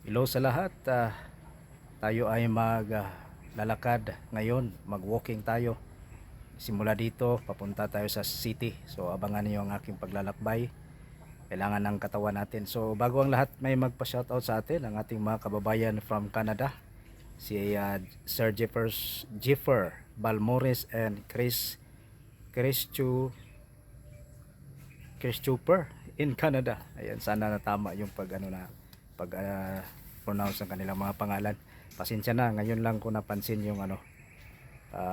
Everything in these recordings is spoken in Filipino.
Hello sa lahat. Tayo ay maglalakad ngayon. Mag-walking tayo. Simula dito, papunta tayo sa city. So abangan niyo ang aking paglalakbay. Kailangan ng katawan natin. So bago ang lahat, may magpa-shoutout sa atin ang ating mga kababayan from Canada. Si Sir Jeffer Balmores and Chris Chuper in Canada. Ayan, sana natama yung pag pronounce ng kanilang mga pangalan. Pasensya na, ngayon lang ko napansin yung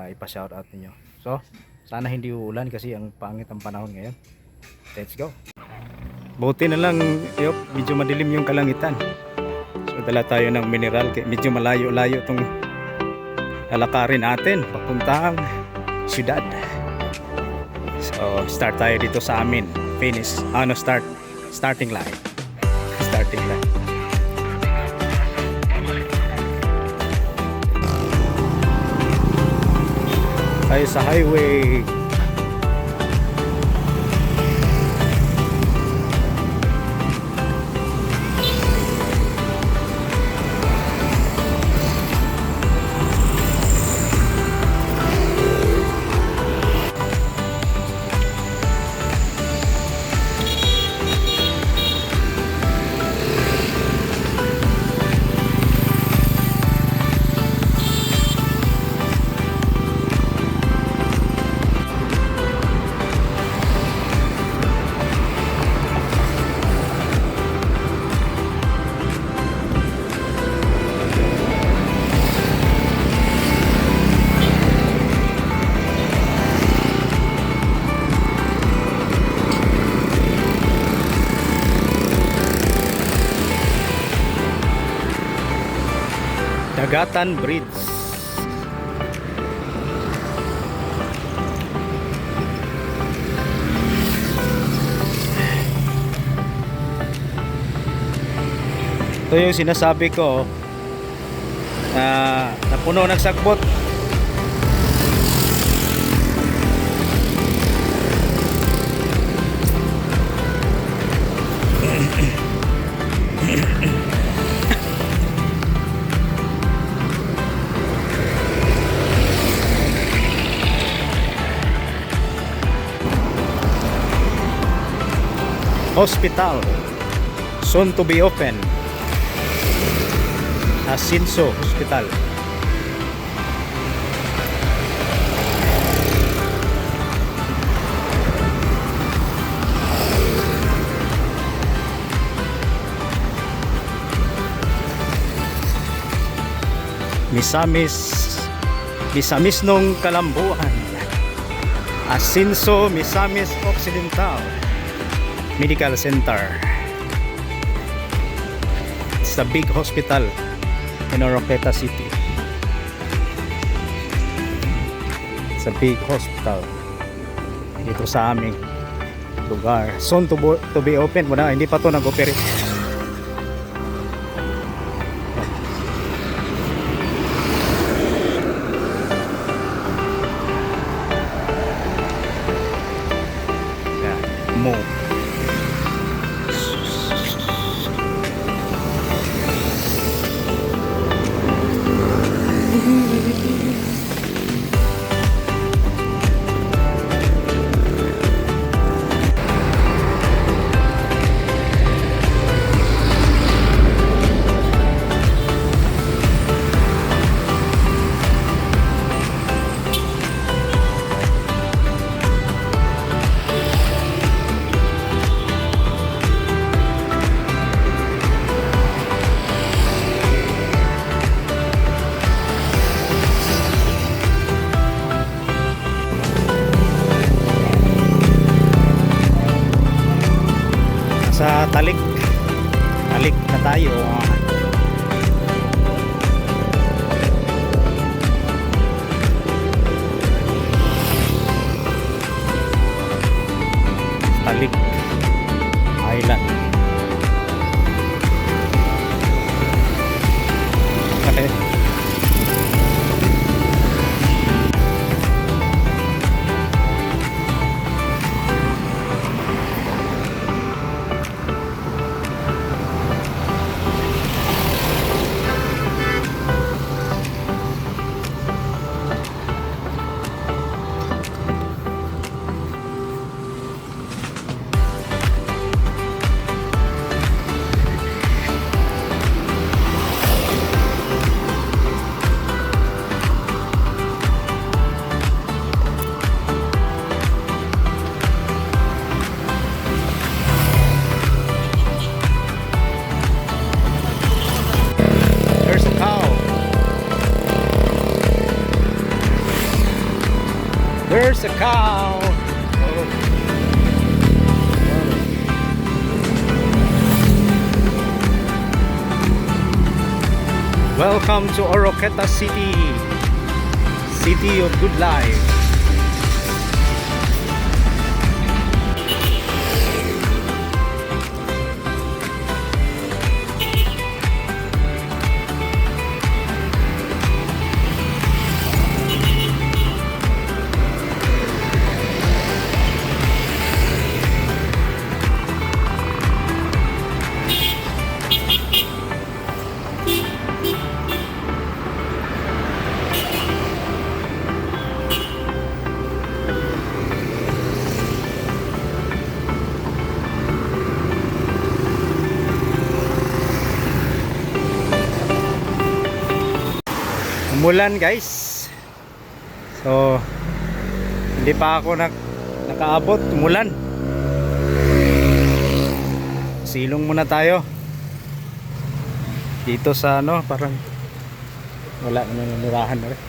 ipa-shoutout niyo. So, sana hindi uulan kasi ang pangit ang panahon ngayon. Let's go. Buti na lang, medyo madilim yung kalangitan. So, dala tayo ng mineral. Medyo malayo-layo itong lalakarin natin papuntang syudad. So, start tayo dito sa amin. Starting line. Tayo sa highway. Dagatan Bridge. Ito yung sinasabi ko na napuno ng sagbot. Hospital soon to be open. Asinso Hospital. Misamis nung Kalambuan. Asinso Misamis Occidental Medical Center. It's a big hospital in Oroqueta City. It's a big hospital dito sa aming lugar. Soon to be open. Wala, hindi pa to nag-operate. Mo. Sa Talik na tayo. Talik Island. Okay. there's a cow. Welcome to Oroqueta City, city of good life. Umulan guys, so hindi pa ako nakaabot. Umulan, silong muna tayo dito sa ano, parang wala naman nanirahan na rin.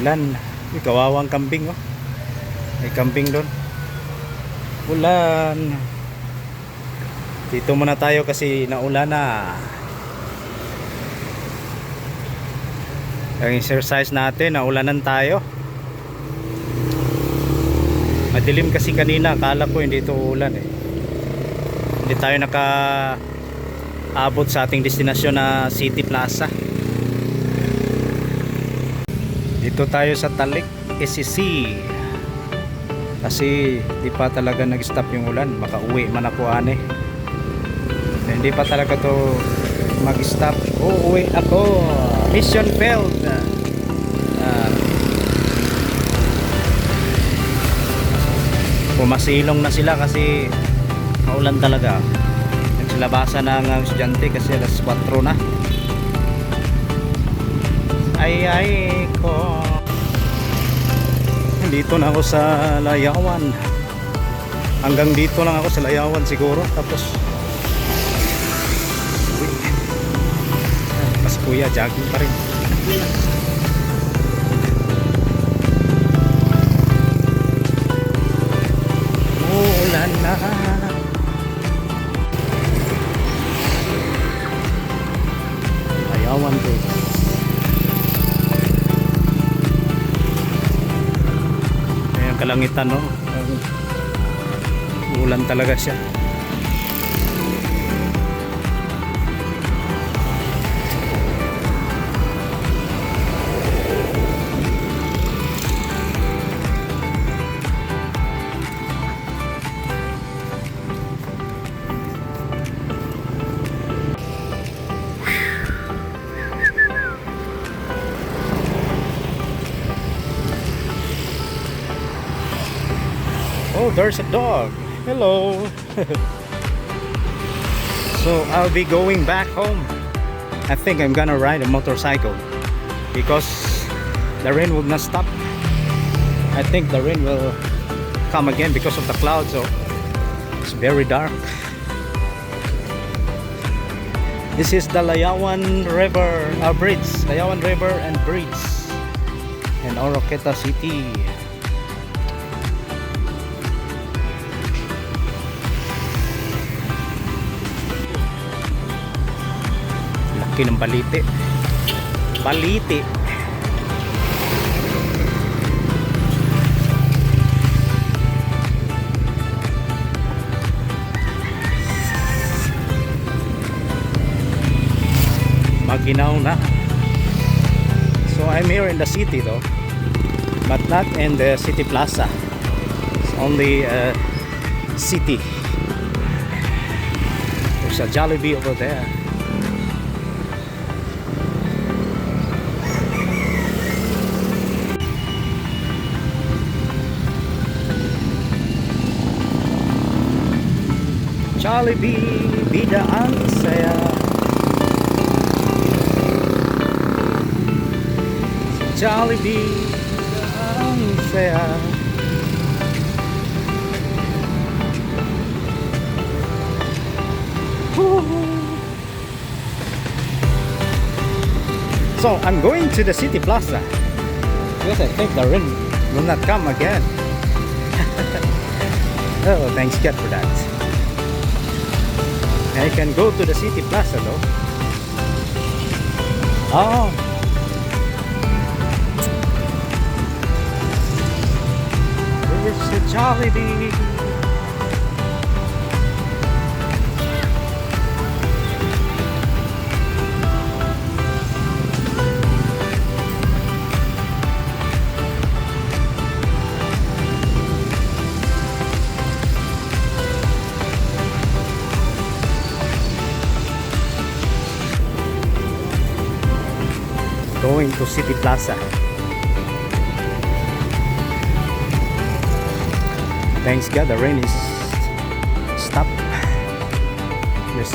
Ulan, kawawang kambing, oh. May kambing doon. Ulan, dito muna tayo kasi naulan na. Ang exercise natin, naulanan tayo. Madilim kasi kanina, akala ko hindi ito ulan eh. Hindi tayo nakaabot sa ating destinasyon na City Plaza. Dito tayo sa Talik SCC. Kasi di pa talaga nag-stop yung ulan. Makauwi man ako ane. Hindi pa talaga to mag-stop. Uuwi ako. Mission failed. Pumasilong na sila kasi maulan talaga. Nagsilabasan na ang estudyante kasi alas 4 na. Ay ko. Dito na ako sa Layawan. Hanggang dito lang ako sa Layawan siguro. Tapos mas kuya, jogging pa rin. Ulan na. Layawan to. Ayan kalangitan, no? Ulan talaga siya. Oh, there's a dog. Hello. So I'll be going back home. I think I'm gonna ride a motorcycle because the rain will not stop. I think the rain will come again because of the clouds, so it's very dark. This is the Layawan River Bridge, Layawan River and Bridge in Oroqueta City. Laki ng balite. Balite. Maginaw na. So I'm here in the city though, but not in the City Plaza. It's only a city. There's a Jollibee over there. Jollibee, bida ang saya. Jollibee, bida ang saya. So I'm going to the City Plaza Because I think the rain will not come again. Oh, thanks God for that. I can go to the City Plaza though. Oh. It's a Jollibee. Going to City Plaza. Thanks God the rain is stopped. Yes.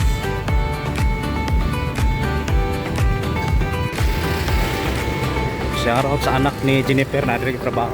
Shout out sa anak ni Jennifer na nagtrabaho.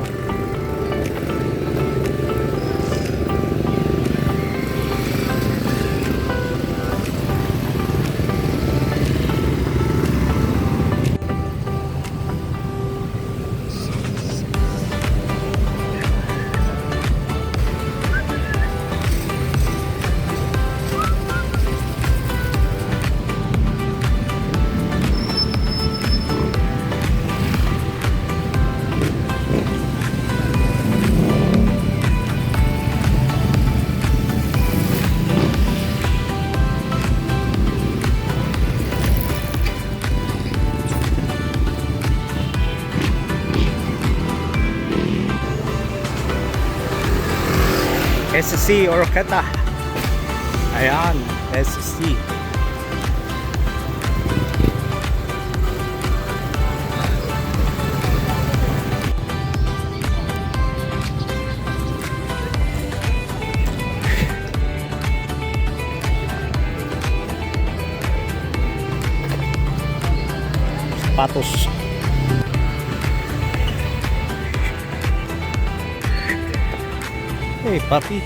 SC Oroqueta. Ayan, SC. Sapatos. Hey, papi.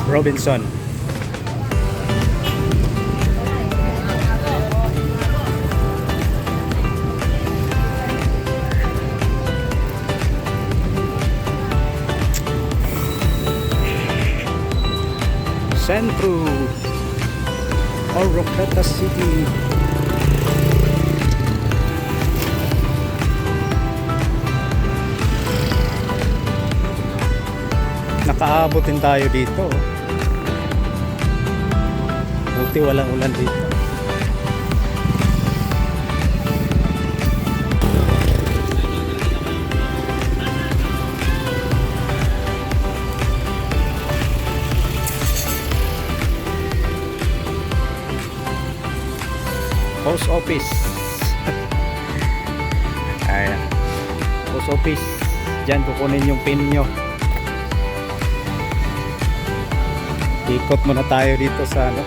Robinson. Centro Oroqueta City. Nakaabot din tayo dito. Buti walang ulan dito. Post office. Ayan. Post office. Diyan kukunin yung pin nyo. Ikot muna tayo dito sa ano,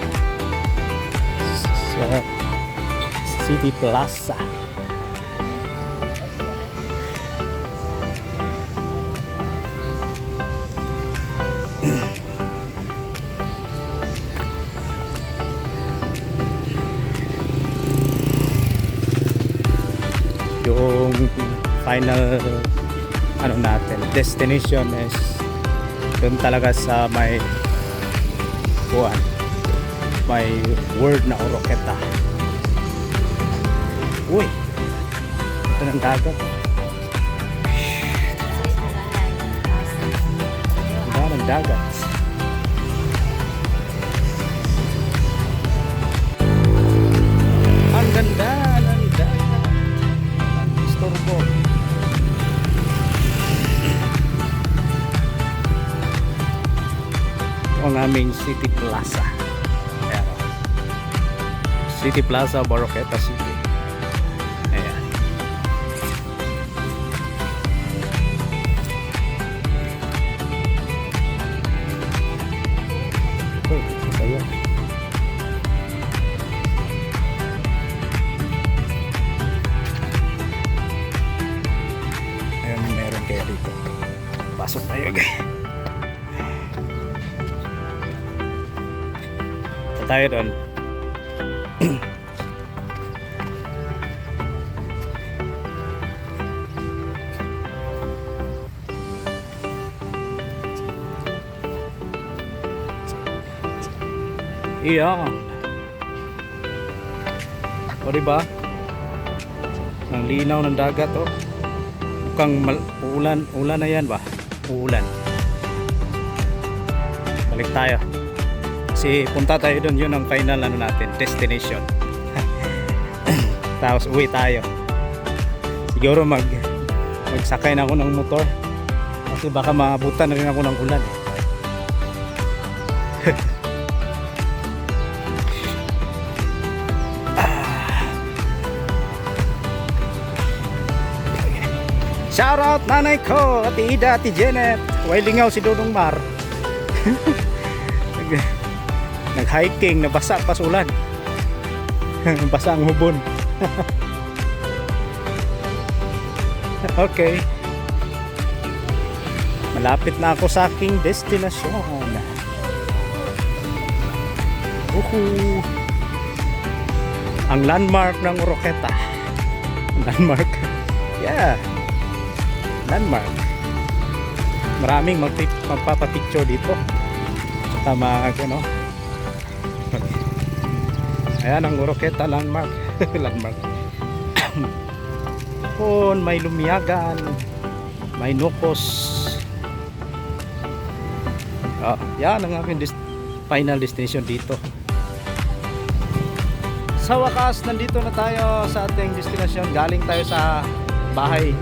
sa City Plaza. Yung final ano natin, destination is doon talaga sa may may word na Oroqueta. Uy, ito ng dagat. Ito ng dagat. Ang ganda ng dagat. Istorbo. Ito ang aming City Plaza. Ayan. City Plaza, Oroqueta City. Ayan. Pasok tayo guys. Ito tayo doon. Iya. O diba? Ang linaw ng dagat oh. Mukhang ulan na yan ba? Ulan. Balik tayo. Kasi punta tayo doon, yun ang final ano natin, destination. Tapos uwi tayo. Siguro magsakay na ako ng motor. Kasi baka maabutan na rin ako ng ulan. Shoutout nanay ko, Ate Ida, Ate Janet. Wailingaw si Dudong Mar. Nag-hiking, nabasa pa sa ulan. Basa ang hubon. Okay. Malapit na ako sa aking destinasyon. Ang landmark ng Oroqueta. Landmark. Yeah. Landmark. Maraming magpapapicture dito. Saka ano. Ayan ang Oroqueta landmark. Landmark. May Lumiagan, may Nocos. Yan ang aking final destination dito. Sa wakas, nandito na tayo sa ating destination. Galing tayo sa bahay.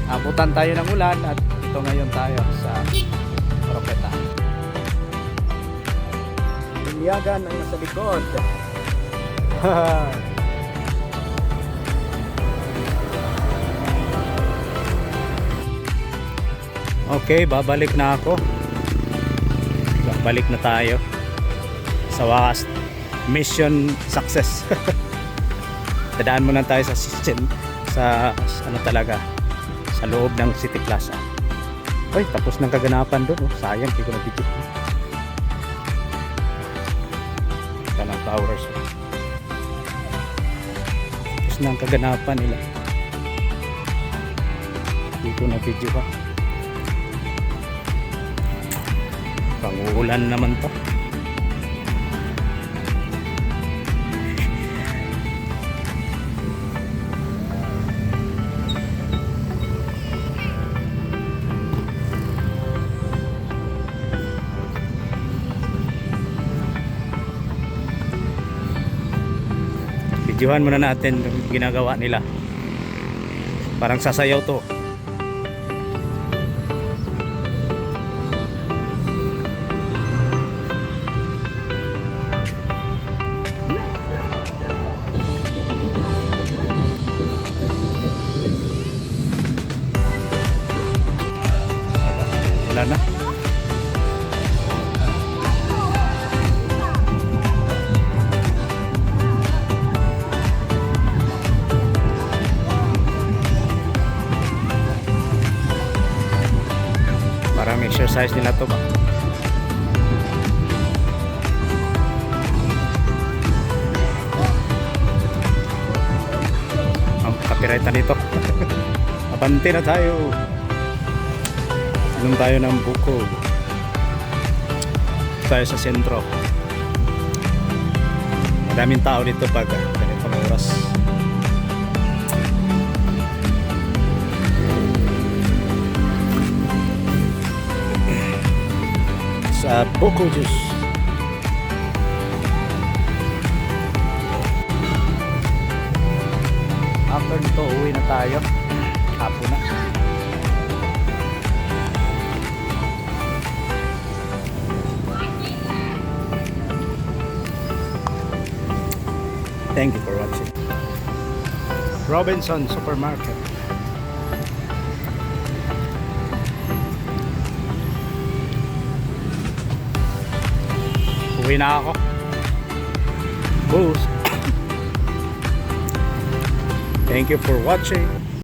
Abutan tayo ng ulan at ito ngayon tayo sa Oroqueta. Lumiagan ang nasa likod. Okay, babalik na ako. Babalik na tayo. Sa wakas, mission success. Dadaan muna tayo sa ano talaga, sa loob ng City Plaza. Ay, tapos ng kaganapan doon. Oh. Sayang, hindi ko na-video. Ito ng flowers. Tapos ng kaganapan nila. Hindi ko na-video pa. Panguulan naman to. Videohan muna natin yung ginagawa nila. Parang sasayaw to. Wala na. Parang exercise nila to ba? Ang copyright na dito. Abante na tayo. Anong tayo ng buko? Tayo sa sentro. Madaming tao dito pag ganitong oras. Sa buko juice. After nito, uwi na tayo. Hapon na. Thank you for watching. Robinson Supermarket. Uwi na ako. Boost. Thank you for watching.